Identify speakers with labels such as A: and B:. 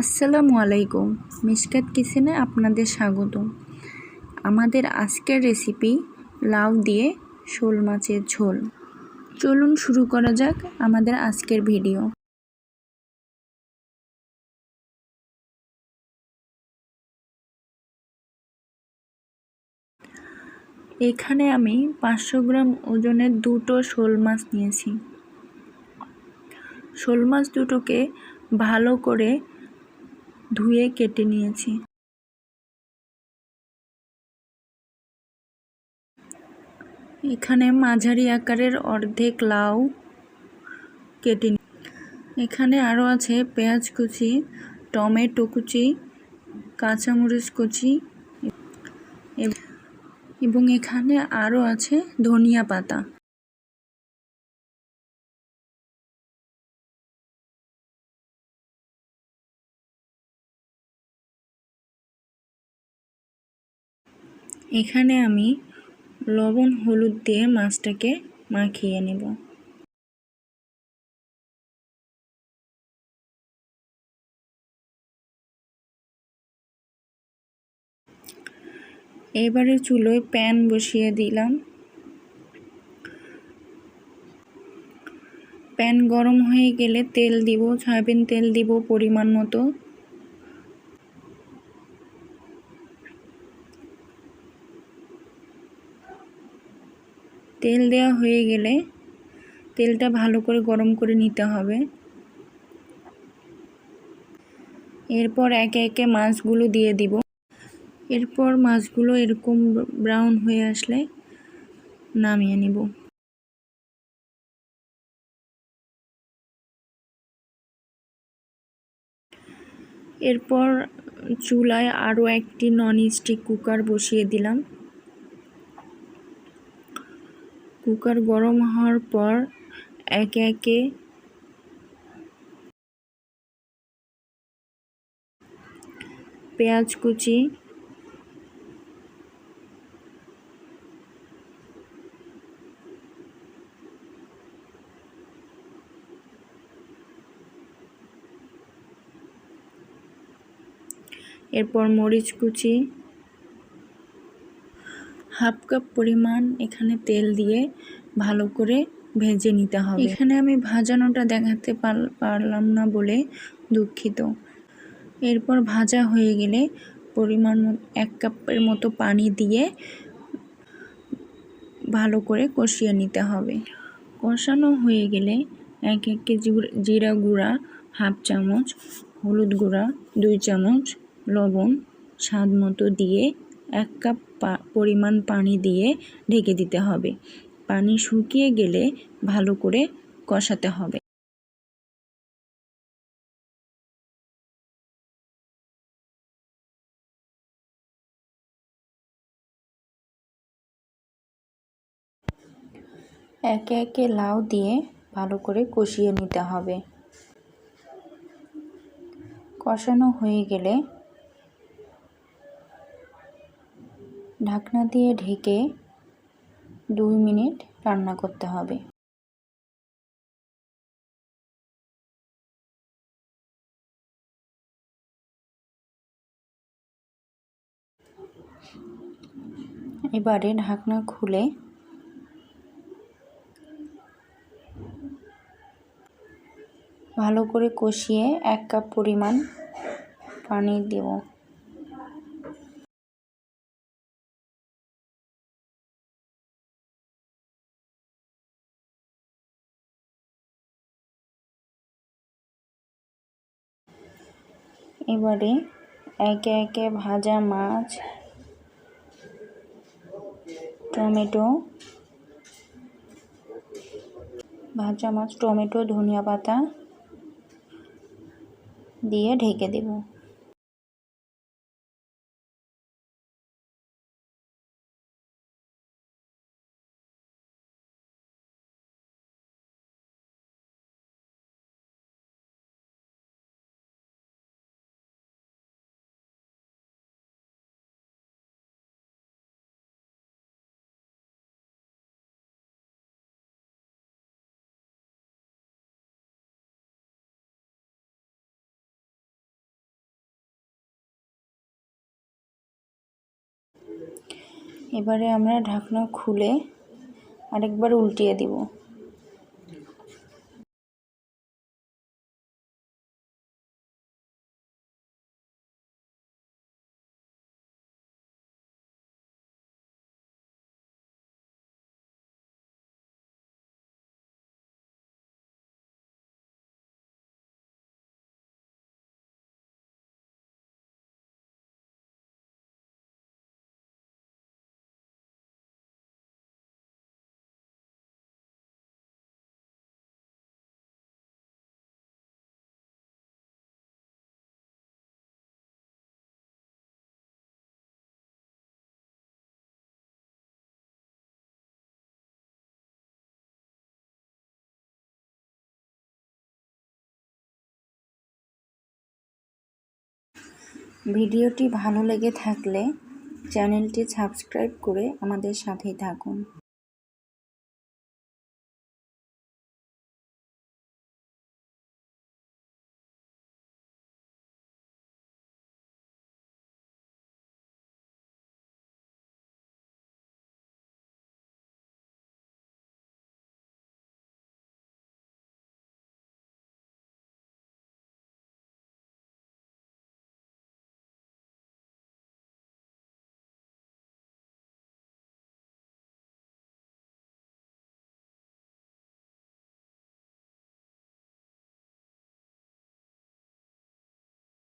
A: আসসালামু আলাইকুম। মিশকাত কিচেনে আপনাদের স্বাগতম। আমাদের আজকের রেসিপি লাউ দিয়ে শোল মাছের ঝোল। চলুন শুরু করা যাক আমাদের আজকের ভিডিও। এখানে আমি 500 গ্রাম ওজনের দুটো শোল মাছ নিয়েছি। শোল মাছ দুটোকে ভালো করে ধুয়ে কেটে নিয়েছি। এখানে মাঝারি আকারের অর্ধেক লাউ কেটে এখানে আরও আছে পেঁয়াজ কুচি, টমেটো কুচি, কাঁচামরিচ কুচি এবং এখানে আরও আছে ধনিয়া পাতা। এখানে আমি লবণ হলুদ দিয়ে মাছটাকে মাখিয়ে নেব। এবারে চুলোয় প্যান বসিয়ে দিলাম। প্যান গরম হয়ে গেলে তেল দিব, সয়াবিন তেল দিব পরিমাণ মতো। তেল দেওয়া হয়ে গেলে তেলটা ভালো করে গরম করে নিতে হবে। এরপর একে একে মাছগুলো দিয়ে দিব। এরপর মাছগুলো এরকম ব্রাউন হয়ে আসলে নামিয়ে নিব। এরপর চুলায় আরও একটি ননস্টিক কুকার বসিয়ে দিলাম। কুকার গরম হওয়ার পর একে একে পেঁয়াজ কুচি, এরপর মরিচ কুচি, হাফ কাপ পরিমাণ এখানে তেল দিয়ে ভালো করে ভেজে নিতে হবে। এখানে আমি ভাজানোটা দেখাতে পারলাম না বলে দুঃখিত। এরপর ভাজা হয়ে গেলে পরিমাণ 1 কাপের মতো পানি দিয়ে ভালো করে কষিয়ে নিতে হবে। কষানো হয়ে গেলে এক একে জিরা গুঁড়া হাফ চামচ, হলুদ গুঁড়া 2 চামচ, লবণ স্বাদ মতো দিয়ে 1 কাপ পরিমাণ পানি দিয়ে ঢেকে দিতে হবে। পানি শুকিয়ে গেলে ভালো করে কষাতে হবে। একে একে লাউ দিয়ে ভালো করে কষিয়ে নিতে হবে। কষানো হয়ে গেলে ঢাকনা দিয়ে ঢেকে 2 মিনিট রান্না করতে হবে। এবারে ঢাকনা খুলে ভালো করে কষিয়ে 1 কাপ পরিমাণ পানি দেব। এবারে একে একে ভাজা মাছ, টমেটো, ধনিয়া পাতা দিয়ে ঢেকে দেব। এবারে আমরা ঢাকনা খুলে আরেকবার উল্টিয়ে দিব। ভিডিওটি ভালো লেগে থাকলে চ্যানেলটি সাবস্ক্রাইব করে আমাদের সাথেই থাকুন।